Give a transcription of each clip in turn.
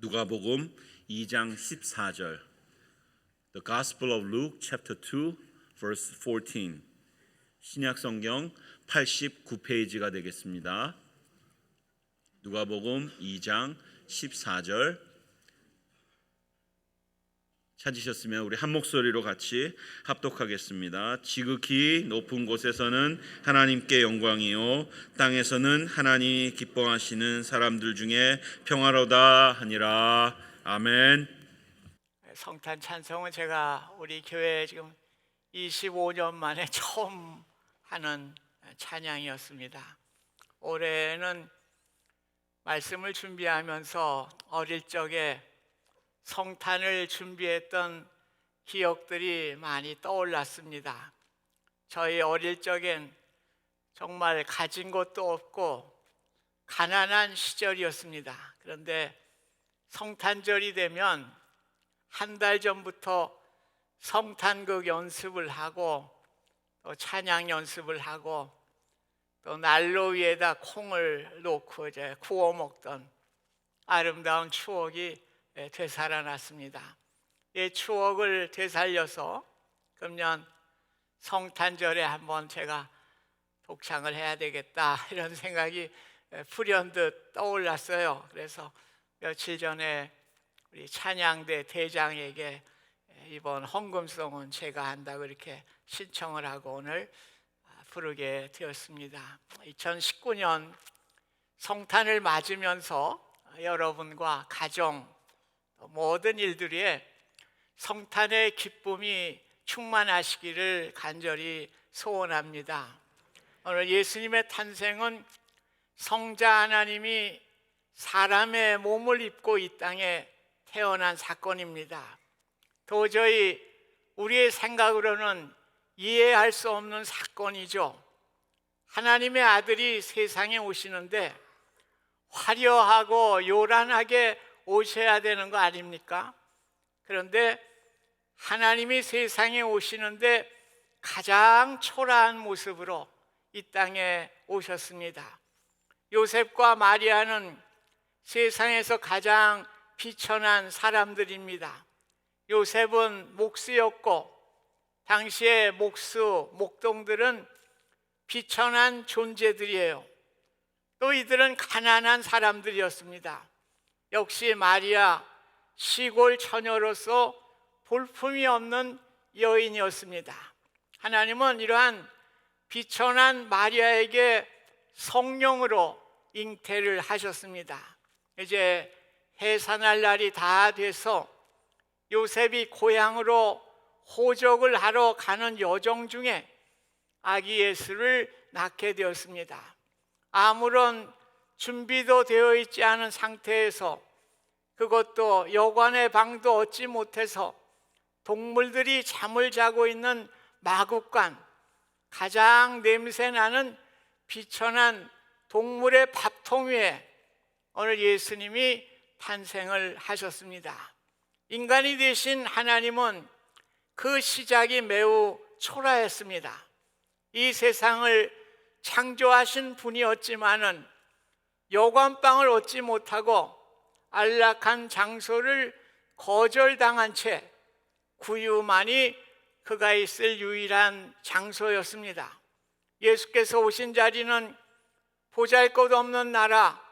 누가복음 2장 14절. The Gospel of Luke chapter 2 verse 14. 신약 성경 89페이지가 되겠습니다. 누가복음 2장 14절. 찾으셨으면 우리 한 목소리로 같이 합독하겠습니다. 지극히 높은 곳에서는 하나님께 영광이요 땅에서는 하나님이 기뻐하시는 사람들 중에 평화로다 하니라. 아멘. 성탄 찬송은 제가 우리 교회에 지금 25년 만에 처음 하는 찬양이었습니다. 올해는 말씀을 준비하면서 어릴 적에 성탄을 준비했던 기억들이 많이 떠올랐습니다. 저희 어릴 적엔 정말 가진 것도 없고 가난한 시절이었습니다. 그런데 성탄절이 되면 한 달 전부터 성탄극 연습을 하고 또 찬양 연습을 하고 또 난로 위에다 콩을 놓고 이제 구워 먹던 아름다운 추억이 되살아났습니다. 이 추억을 되살려서 금년 성탄절에 한번 제가 독창을 해야 되겠다 이런 생각이 불현듯 떠올랐어요. 그래서 며칠 전에 우리 찬양대 대장에게 이번 헌금송은 제가 한다고 이렇게 신청을 하고 오늘 부르게 되었습니다. 2019년 성탄을 맞으면서 여러분과 가정 모든 일들에 성탄의 기쁨이 충만하시기를 간절히 소원합니다. 오늘 예수님의 탄생은 성자 하나님이 사람의 몸을 입고 이 땅에 태어난 사건입니다. 도저히 우리의 생각으로는 이해할 수 없는 사건이죠. 하나님의 아들이 세상에 오시는데 화려하고 요란하게 오셔야 되는 거 아닙니까? 그런데 하나님이 세상에 오시는데 가장 초라한 모습으로 이 땅에 오셨습니다. 요셉과 마리아는 세상에서 가장 비천한 사람들입니다. 요셉은 목수였고 당시의 목수, 목동들은 비천한 존재들이에요. 또 이들은 가난한 사람들이었습니다. 역시 마리아 시골 처녀로서 볼품이 없는 여인이었습니다. 하나님은 이러한 비천한 마리아에게 성령으로 잉태를 하셨습니다. 이제 해산할 날이 다 돼서 요셉이 고향으로 호적을 하러 가는 여정 중에 아기 예수를 낳게 되었습니다. 아무런 준비도 되어 있지 않은 상태에서 그것도 여관의 방도 얻지 못해서 동물들이 잠을 자고 있는 마구간, 가장 냄새나는 비천한 동물의 밥통 위에 오늘 예수님이 탄생을 하셨습니다. 인간이 되신 하나님은 그 시작이 매우 초라했습니다. 이 세상을 창조하신 분이었지만은 여관방을 얻지 못하고 안락한 장소를 거절당한 채 구유만이 그가 있을 유일한 장소였습니다. 예수께서 오신 자리는 보잘것없는 나라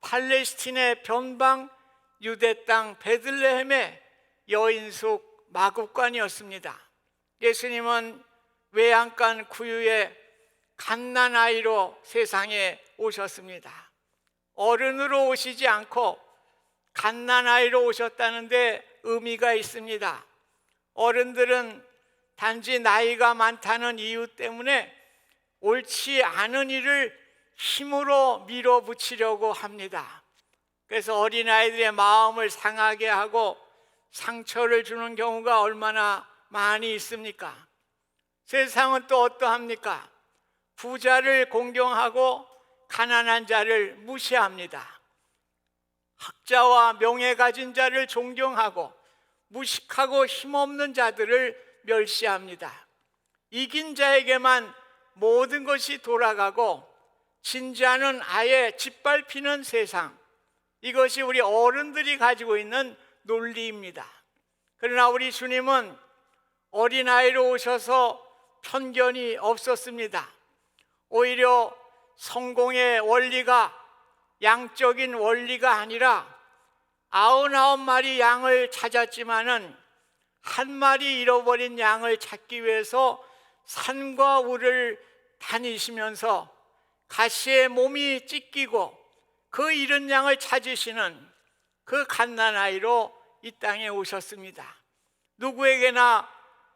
팔레스틴의 변방 유대 땅 베들레헴의 여인숙 마구간이었습니다. 예수님은 외양간 구유의 갓난아이로 세상에 오셨습니다. 어른으로 오시지 않고 갓난아이로 오셨다는데 의미가 있습니다. 어른들은 단지 나이가 많다는 이유 때문에 옳지 않은 일을 힘으로 밀어붙이려고 합니다. 그래서 어린아이들의 마음을 상하게 하고 상처를 주는 경우가 얼마나 많이 있습니까? 세상은 또 어떠합니까? 부자를 공경하고 가난한 자를 무시합니다. 학자와 명예 가진 자를 존경하고 무식하고 힘없는 자들을 멸시합니다. 이긴 자에게만 모든 것이 돌아가고 진지하는 아예 짓밟히는 세상, 이것이 우리 어른들이 가지고 있는 논리입니다. 그러나 우리 주님은 어린아이로 오셔서 편견이 없었습니다. 오히려 성공의 원리가 양적인 원리가 아니라 99마리 양을 찾았지만은 한 마리 잃어버린 양을 찾기 위해서 산과 우를 다니시면서 가시에 몸이 찢기고 그 잃은 양을 찾으시는 그 갓난아이로 이 땅에 오셨습니다. 누구에게나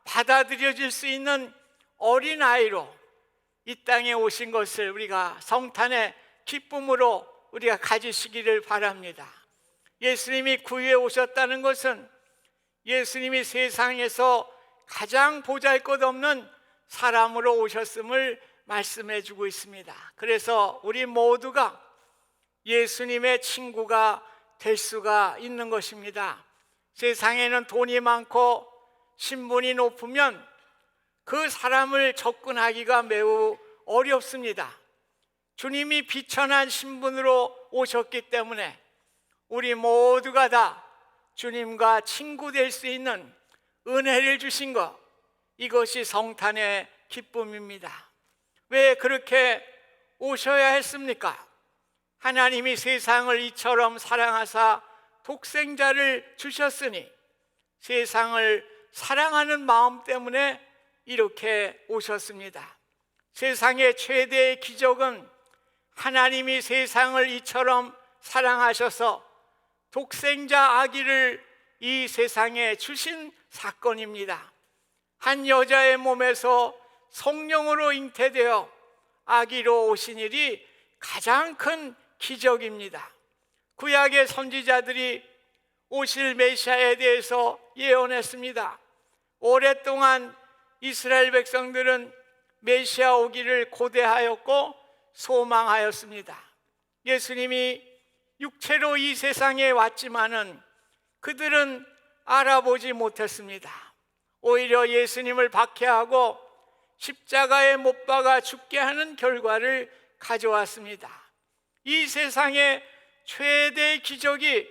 받아들여질 수 있는 어린아이로 이 땅에 오신 것을 우리가 성탄의 기쁨으로 우리가 가지시기를 바랍니다. 예수님이 구유에 오셨다는 것은 예수님이 세상에서 가장 보잘것없는 사람으로 오셨음을 말씀해 주고 있습니다. 그래서 우리 모두가 예수님의 친구가 될 수가 있는 것입니다. 세상에는 돈이 많고 신분이 높으면 그 사람을 접근하기가 매우 어렵습니다. 주님이 비천한 신분으로 오셨기 때문에 우리 모두가 다 주님과 친구 될 수 있는 은혜를 주신 것, 이것이 성탄의 기쁨입니다. 왜 그렇게 오셔야 했습니까? 하나님이 세상을 이처럼 사랑하사 독생자를 주셨으니 세상을 사랑하는 마음 때문에 이렇게 오셨습니다. 세상의 최대의 기적은 하나님이 세상을 이처럼 사랑하셔서 독생자 아기를 이 세상에 주신 사건입니다. 한 여자의 몸에서 성령으로 잉태되어 아기로 오신 일이 가장 큰 기적입니다. 구약의 선지자들이 오실 메시아에 대해서 예언했습니다. 오랫동안 이스라엘 백성들은 메시아 오기를 고대하였고 소망하였습니다. 예수님이 육체로 이 세상에 왔지만은 그들은 알아보지 못했습니다. 오히려 예수님을 박해하고 십자가에 못 박아 죽게 하는 결과를 가져왔습니다. 이 세상의 최대 기적이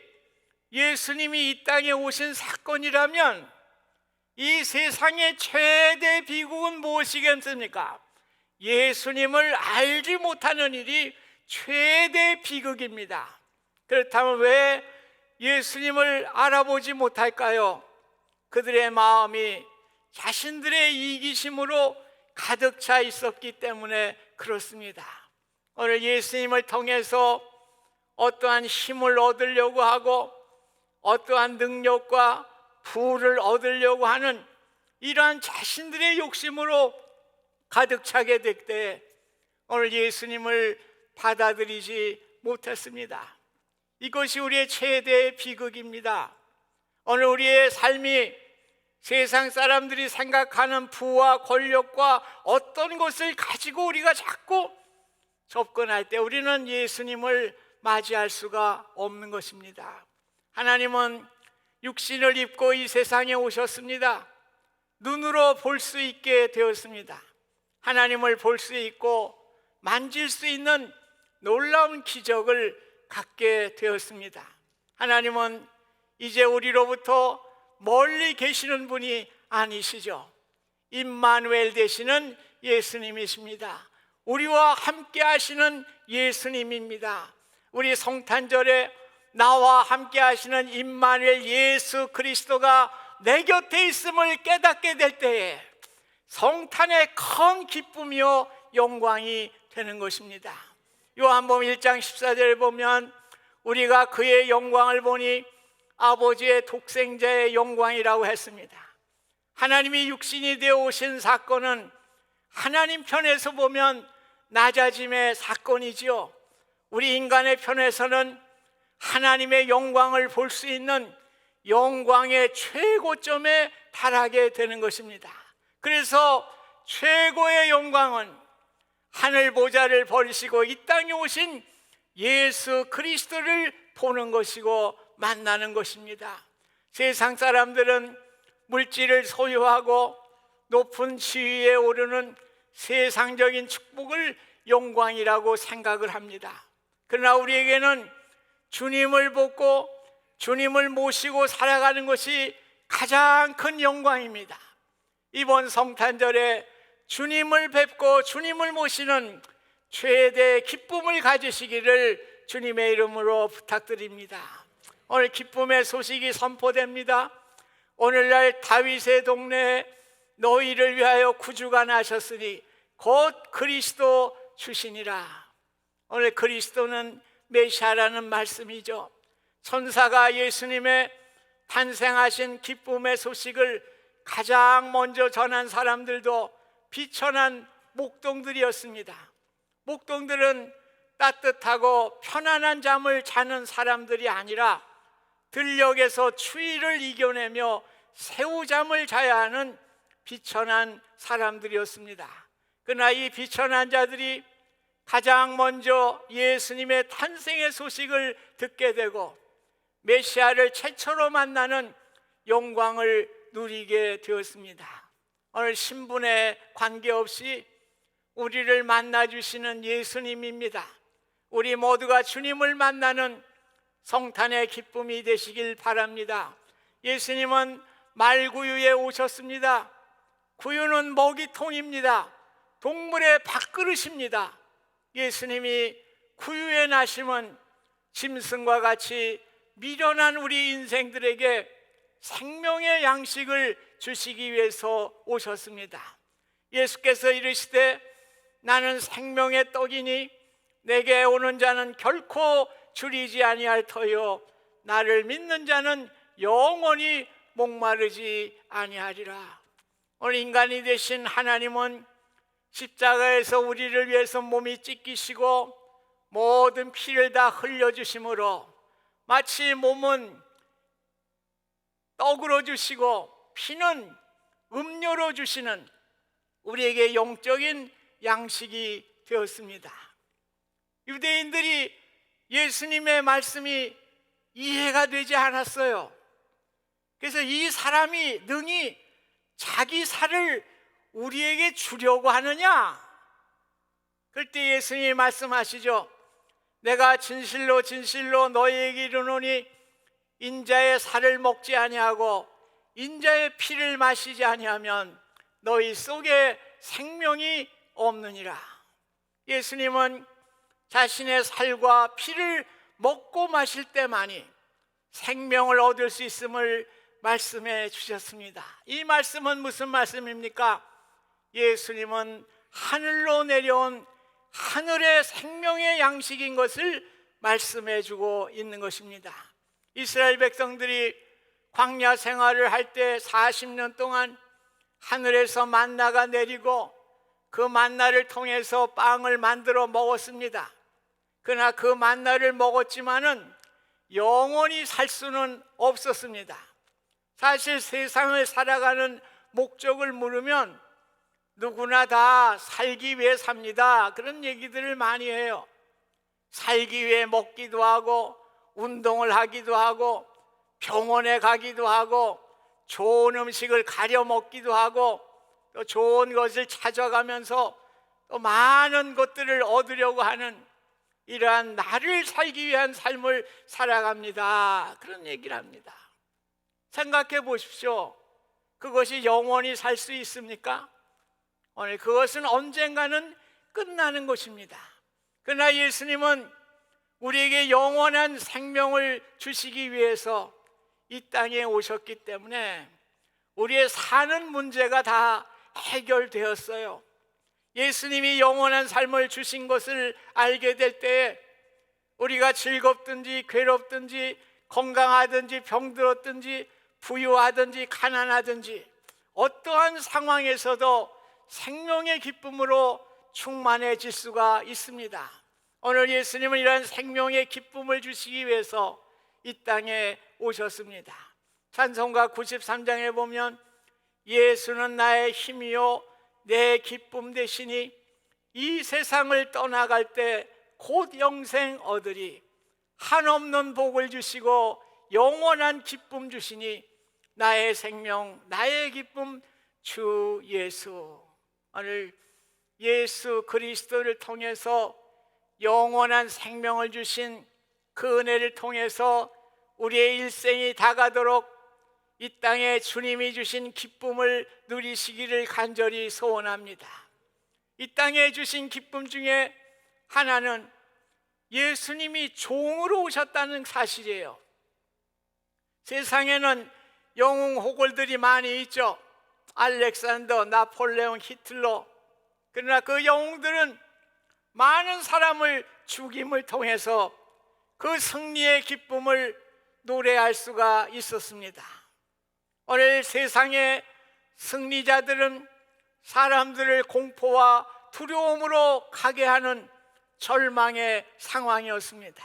예수님이 이 땅에 오신 사건이라면 이 세상의 최대 비극은 무엇이겠습니까? 예수님을 알지 못하는 일이 최대 비극입니다. 그렇다면 왜 예수님을 알아보지 못할까요? 그들의 마음이 자신들의 이기심으로 가득 차 있었기 때문에 그렇습니다. 오늘 예수님을 통해서 어떠한 힘을 얻으려고 하고 어떠한 능력과 부를 얻으려고 하는 이러한 자신들의 욕심으로 가득 차게 될 때 오늘 예수님을 받아들이지 못했습니다. 이것이 우리의 최대의 비극입니다. 오늘 우리의 삶이 세상 사람들이 생각하는 부와 권력과 어떤 것을 가지고 우리가 자꾸 접근할 때 우리는 예수님을 맞이할 수가 없는 것입니다. 하나님은 육신을 입고 이 세상에 오셨습니다. 눈으로 볼 수 있게 되었습니다. 하나님을 볼 수 있고 만질 수 있는 놀라운 기적을 갖게 되었습니다. 하나님은 이제 우리로부터 멀리 계시는 분이 아니시죠. 임마누엘 되시는 예수님이십니다. 우리와 함께 하시는 예수님입니다. 우리 성탄절에 나와 함께 하시는 임마누엘 예수 그리스도가 내 곁에 있음을 깨닫게 될 때에 성탄의 큰 기쁨이요 영광이 되는 것입니다. 요한복음 1장 14절에 보면 우리가 그의 영광을 보니 아버지의 독생자의 영광이라고 했습니다. 하나님이 육신이 되어 오신 사건은 하나님 편에서 보면 낮아짐의 사건이지요. 우리 인간의 편에서는 하나님의 영광을 볼 수 있는 영광의 최고점에 달하게 되는 것입니다. 그래서 최고의 영광은 하늘 보좌를 버리시고 이 땅에 오신 예수 그리스도를 보는 것이고 만나는 것입니다. 세상 사람들은 물질을 소유하고 높은 지위에 오르는 세상적인 축복을 영광이라고 생각을 합니다. 그러나 우리에게는 주님을 보고 주님을 모시고 살아가는 것이 가장 큰 영광입니다. 이번 성탄절에 주님을 뵙고 주님을 모시는 최대 기쁨을 가지시기를 주님의 이름으로 부탁드립니다. 오늘 기쁨의 소식이 선포됩니다. 오늘날 다윗의 동네에 너희를 위하여 구주가 나셨으니 곧 그리스도 주시니라. 오늘 그리스도는 메시아라는 말씀이죠. 천사가 예수님의 탄생하신 기쁨의 소식을 가장 먼저 전한 사람들도 비천한 목동들이었습니다. 목동들은 따뜻하고 편안한 잠을 자는 사람들이 아니라 들녘에서 추위를 이겨내며 새우잠을 자야 하는 비천한 사람들이었습니다. 그러나 이 비천한 자들이 가장 먼저 예수님의 탄생의 소식을 듣게 되고 메시아를 최초로 만나는 영광을 누리게 되었습니다. 오늘 신분에 관계없이 우리를 만나주시는 예수님입니다. 우리 모두가 주님을 만나는 성탄의 기쁨이 되시길 바랍니다. 예수님은 말구유에 오셨습니다. 구유는 먹이통입니다. 동물의 밥그릇입니다. 예수님이 구유에 나심은 짐승과 같이 미련한 우리 인생들에게 생명의 양식을 주시기 위해서 오셨습니다. 예수께서 이르시되 나는 생명의 떡이니 내게 오는 자는 결코 줄이지 아니할 터요 나를 믿는 자는 영원히 목마르지 아니하리라. 오늘 인간이 되신 하나님은 십자가에서 우리를 위해서 몸이 찢기시고 모든 피를 다 흘려주심으로 마치 몸은 떡으로 주시고 피는 음료로 주시는 우리에게 영적인 양식이 되었습니다. 유대인들이 예수님의 말씀이 이해가 되지 않았어요. 그래서 이 사람이 능히 자기 살을 우리에게 주려고 하느냐? 그럴 때 예수님이 말씀하시죠. 내가 진실로 진실로 너희에게 이르노니 인자의 살을 먹지 아니하고 인자의 피를 마시지 아니하면 너희 속에 생명이 없느니라. 예수님은 자신의 살과 피를 먹고 마실 때만이 생명을 얻을 수 있음을 말씀해 주셨습니다. 이 말씀은 무슨 말씀입니까? 예수님은 하늘로 내려온 하늘의 생명의 양식인 것을 말씀해 주고 있는 것입니다. 이스라엘 백성들이 광야 생활을 할 때 40년 동안 하늘에서 만나가 내리고 그 만나를 통해서 빵을 만들어 먹었습니다. 그러나 그 만나를 먹었지만은 영원히 살 수는 없었습니다. 사실 세상을 살아가는 목적을 물으면 누구나 다 살기 위해 삽니다. 그런 얘기들을 많이 해요. 살기 위해 먹기도 하고 운동을 하기도 하고 병원에 가기도 하고 좋은 음식을 가려 먹기도 하고 또 좋은 것을 찾아가면서 또 많은 것들을 얻으려고 하는 이러한 나를 살기 위한 삶을 살아갑니다. 그런 얘기를 합니다. 생각해 보십시오. 그것이 영원히 살 수 있습니까? 오늘 그것은 언젠가는 끝나는 것입니다. 그러나 예수님은 우리에게 영원한 생명을 주시기 위해서 이 땅에 오셨기 때문에 우리의 사는 문제가 다 해결되었어요. 예수님이 영원한 삶을 주신 것을 알게 될 때에 우리가 즐겁든지 괴롭든지 건강하든지 병들었든지 부유하든지 가난하든지 어떠한 상황에서도 생명의 기쁨으로 충만해질 수가 있습니다. 오늘 예수님은 이러한 생명의 기쁨을 주시기 위해서 이 땅에 오셨습니다. 찬송가 93장에 보면 예수는 나의 힘이요 내 기쁨 되시니 이 세상을 떠나갈 때 곧 영생 얻으리 한없는 복을 주시고 영원한 기쁨 주시니 나의 생명 나의 기쁨 주 예수. 오늘 예수 그리스도를 통해서 영원한 생명을 주신 그 은혜를 통해서 우리의 일생이 다가도록 이 땅에 주님이 주신 기쁨을 누리시기를 간절히 소원합니다. 이 땅에 주신 기쁨 중에 하나는 예수님이 종으로 오셨다는 사실이에요. 세상에는 영웅 호걸들이 많이 있죠. 알렉산더, 나폴레옹, 히틀러. 그러나 그 영웅들은 많은 사람을 죽임을 통해서 그 승리의 기쁨을 노래할 수가 있었습니다. 오늘 세상의 승리자들은 사람들을 공포와 두려움으로 가게 하는 절망의 상황이었습니다.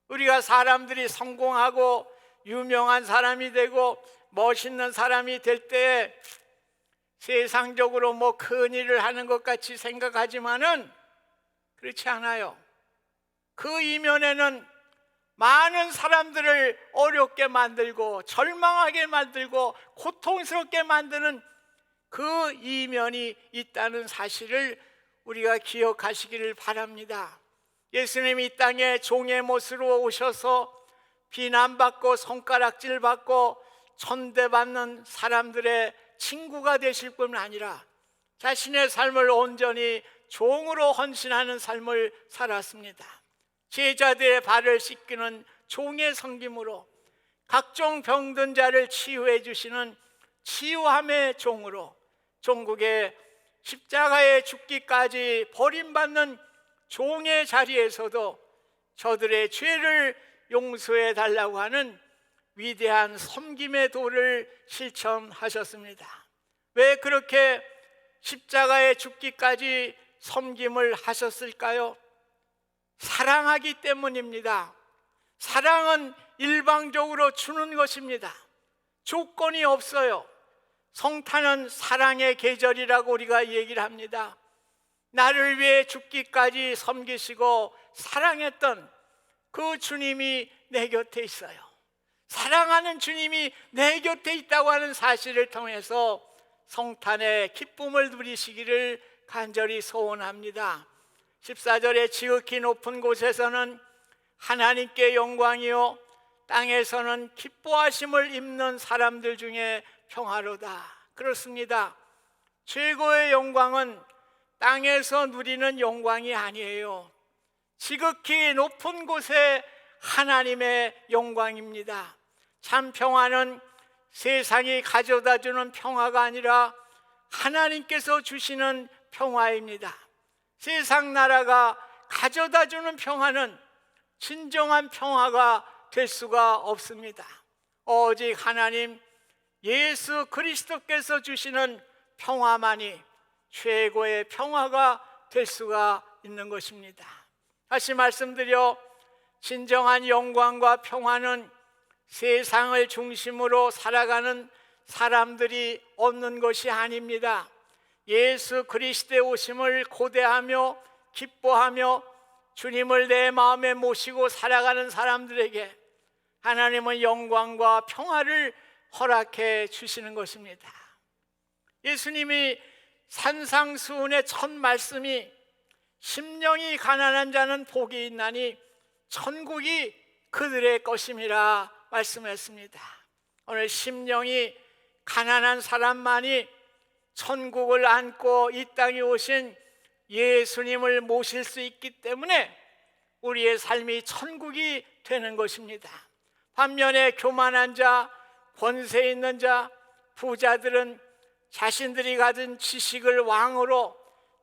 우리가 사람들이 성공하고 유명한 사람이 되고 멋있는 사람이 될 때에 세상적으로 뭐 큰 일을 하는 것 같이 생각하지만은 그렇지 않아요. 그 이면에는 많은 사람들을 어렵게 만들고 절망하게 만들고 고통스럽게 만드는 그 이면이 있다는 사실을 우리가 기억하시기를 바랍니다. 예수님이 이 땅에 종의 모습으로 오셔서 비난받고 손가락질받고 천대받는 사람들의 친구가 되실 뿐 아니라 자신의 삶을 온전히 종으로 헌신하는 삶을 살았습니다. 제자들의 발을 씻기는 종의 섬김으로 각종 병든 자를 치유해 주시는 치유함의 종으로 종국의 십자가에 죽기까지 버림받는 종의 자리에서도 저들의 죄를 용서해 달라고 하는 위대한 섬김의 도를 실천하셨습니다. 왜 그렇게 십자가에 죽기까지 섬김을 하셨을까요? 사랑하기 때문입니다. 사랑은 일방적으로 주는 것입니다. 조건이 없어요. 성탄은 사랑의 계절이라고 우리가 얘기를 합니다. 나를 위해 죽기까지 섬기시고 사랑했던 그 주님이 내 곁에 있어요. 사랑하는 주님이 내 곁에 있다고 하는 사실을 통해서 성탄의 기쁨을 누리시기를 간절히 소원합니다. 14절에 지극히 높은 곳에서는 하나님께 영광이요 땅에서는 기뻐하심을 입는 사람들 중에 평화로다. 그렇습니다. 최고의 영광은 땅에서 누리는 영광이 아니에요. 지극히 높은 곳에 하나님의 영광입니다. 참 평화는 세상이 가져다주는 평화가 아니라 하나님께서 주시는 평화입니다. 세상 나라가 가져다주는 평화는 진정한 평화가 될 수가 없습니다. 오직 하나님 예수 그리스도께서 주시는 평화만이 최고의 평화가 될 수가 있는 것입니다. 다시 말씀드려 진정한 영광과 평화는 세상을 중심으로 살아가는 사람들이 얻는 것이 아닙니다. 예수 그리스도의 오심을 고대하며 기뻐하며 주님을 내 마음에 모시고 살아가는 사람들에게 하나님은 영광과 평화를 허락해 주시는 것입니다. 예수님이 산상수훈의 첫 말씀이 심령이 가난한 자는 복이 있나니 천국이 그들의 것임이라 말씀했습니다. 오늘 심령이 가난한 사람만이 천국을 안고 이 땅에 오신 예수님을 모실 수 있기 때문에 우리의 삶이 천국이 되는 것입니다. 반면에 교만한 자, 권세 있는 자, 부자들은 자신들이 가진 지식을 왕으로,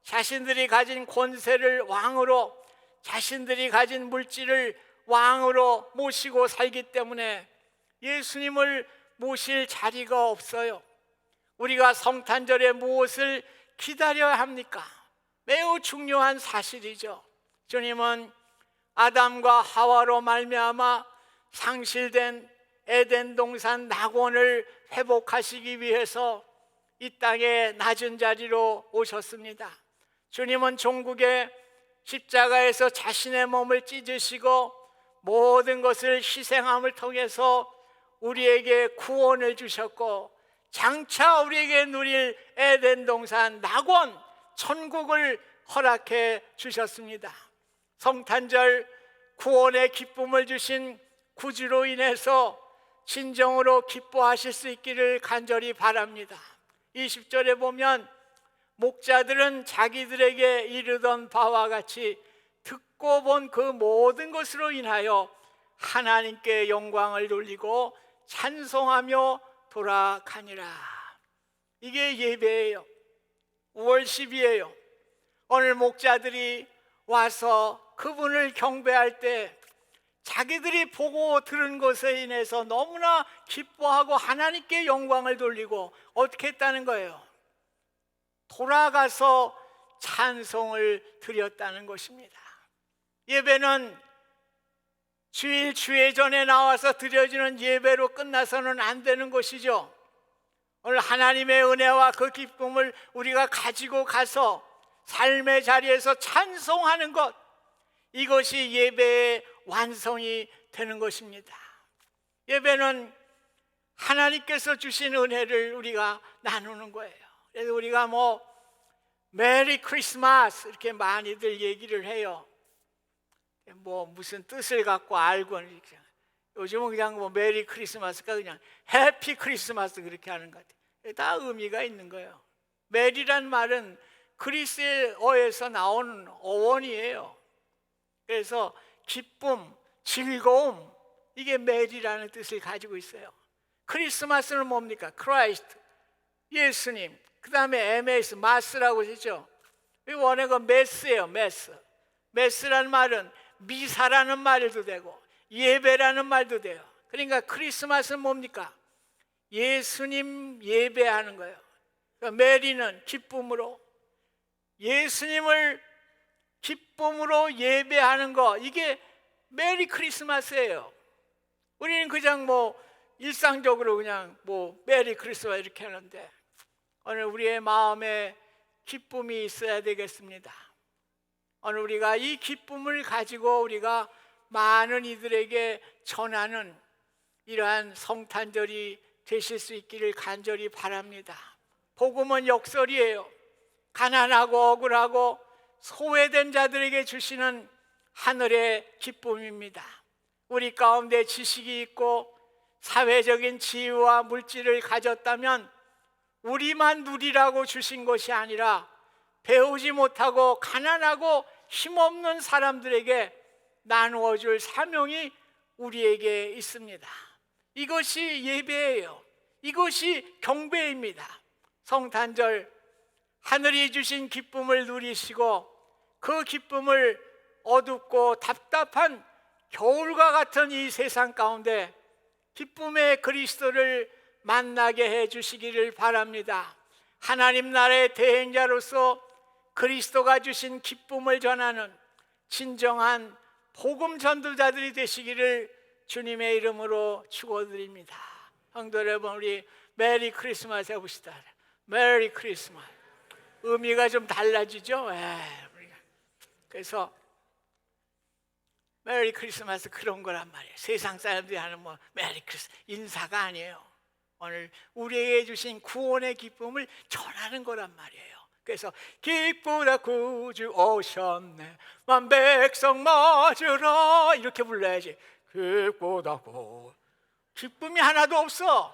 자신들이 가진 권세를 왕으로, 자신들이 가진 물질을 왕으로 모시고 살기 때문에 예수님을 모실 자리가 없어요. 우리가 성탄절에 무엇을 기다려야 합니까? 매우 중요한 사실이죠. 주님은 아담과 하와로 말미암아 상실된 에덴 동산 낙원을 회복하시기 위해서 이 땅에 낮은 자리로 오셨습니다. 주님은 종국의 십자가에서 자신의 몸을 찢으시고 모든 것을 희생함을 통해서 우리에게 구원을 주셨고 장차 우리에게 누릴 에덴 동산 낙원 천국을 허락해 주셨습니다. 성탄절 구원의 기쁨을 주신 구주로 인해서 진정으로 기뻐하실 수 있기를 간절히 바랍니다. 20절에 보면 목자들은 자기들에게 이르던 바와 같이 듣고 본 그 모든 것으로 인하여 하나님께 영광을 돌리고 찬송하며 돌아가니라. 이게 예배예요. 월십이에요. 오늘 목자들이 와서 그분을 경배할 때 자기들이 보고 들은 것에 인해서 너무나 기뻐하고 하나님께 영광을 돌리고 어떻게 했다는 거예요? 돌아가서 찬송을 드렸다는 것입니다. 예배는 주일 주회전에 나와서 드려지는 예배로 끝나서는 안 되는 것이죠. 오늘 하나님의 은혜와 그 기쁨을 우리가 가지고 가서 삶의 자리에서 찬송하는 것, 이것이 예배의 완성이 되는 것입니다. 예배는 하나님께서 주신 은혜를 우리가 나누는 거예요. 그래서 우리가 메리 크리스마스 이렇게 많이들 얘기를 해요. 무슨 뜻을 갖고 알고, 요즘은 그냥 메리 크리스마스가 그냥 해피 크리스마스 그렇게 하는 것 같아요. 다 의미가 있는 거예요. 메리란 말은 그리스어에서 나온 어원이에요. 그래서 기쁨, 즐거움, 이게 메리라는 뜻을 가지고 있어요. 크리스마스는 뭡니까? 크라이스트, 예수님. 그 다음에 MS, 마스라고 하죠. 원어가 메스예요. 메스라는 말은 미사라는 말도 되고 예배라는 말도 돼요. 그러니까 크리스마스는 뭡니까? 예수님 예배하는 거예요. 그러니까 메리는 기쁨으로, 예수님을 기쁨으로 예배하는 거, 이게 메리 크리스마스예요. 우리는 그냥 일상적으로 그냥 메리 크리스마스 이렇게 하는데, 오늘 우리의 마음에 기쁨이 있어야 되겠습니다. 오늘 우리가 이 기쁨을 가지고 우리가 많은 이들에게 전하는 이러한 성탄절이 되실 수 있기를 간절히 바랍니다. 복음은 역설이에요. 가난하고 억울하고 소외된 자들에게 주시는 하늘의 기쁨입니다. 우리 가운데 지식이 있고 사회적인 지위와 물질을 가졌다면 우리만 누리라고 주신 것이 아니라 배우지 못하고 가난하고 힘없는 사람들에게 나누어 줄 사명이 우리에게 있습니다. 이것이 예배예요. 이것이 경배입니다. 성탄절, 하늘이 주신 기쁨을 누리시고 그 기쁨을 어둡고 답답한 겨울과 같은 이 세상 가운데 기쁨의 그리스도를 만나게 해 주시기를 바랍니다. 하나님 나라의 대행자로서 그리스도가 주신 기쁨을 전하는 진정한 복음 전도자들이 되시기를 주님의 이름으로 축원드립니다. 성도 여러분, 우리 메리 크리스마스 해봅시다. 메리 크리스마스. 의미가 좀 달라지죠? 그래서 메리 크리스마스 그런 거란 말이에요. 세상 사람들이 하는 메리 크리스마스 인사가 아니에요. 오늘 우리에게 주신 구원의 기쁨을 전하는 거란 말이에요. 그래서 기쁘다 구주 오셨네 만 백성 맞으라 이렇게 불러야지. 기쁘다 구 기쁨이 하나도 없어.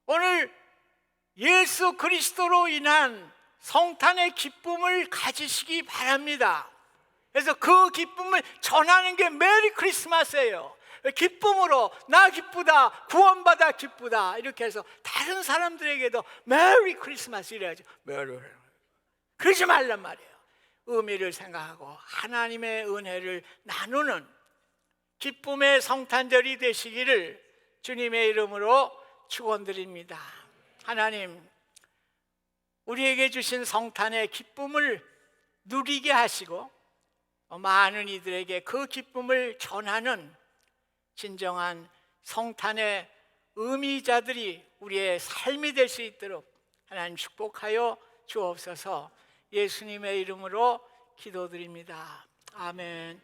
오늘 예수 그리스도로 인한 성탄의 기쁨을 가지시기 바랍니다. 그래서 그 기쁨을 전하는 게 메리 크리스마스예요. 기쁨으로 나 기쁘다, 구원받아 기쁘다 이렇게 해서 다른 사람들에게도 메리 크리스마스 이래야죠. 그러지 말란 말이에요. 의미를 생각하고 하나님의 은혜를 나누는 기쁨의 성탄절이 되시기를 주님의 이름으로 축원드립니다. 하나님, 우리에게 주신 성탄의 기쁨을 누리게 하시고 많은 이들에게 그 기쁨을 전하는 진정한 성탄의 의미자들이 우리의 삶이 될 수 있도록 하나님 축복하여 주옵소서. 예수님의 이름으로 기도드립니다. 아멘.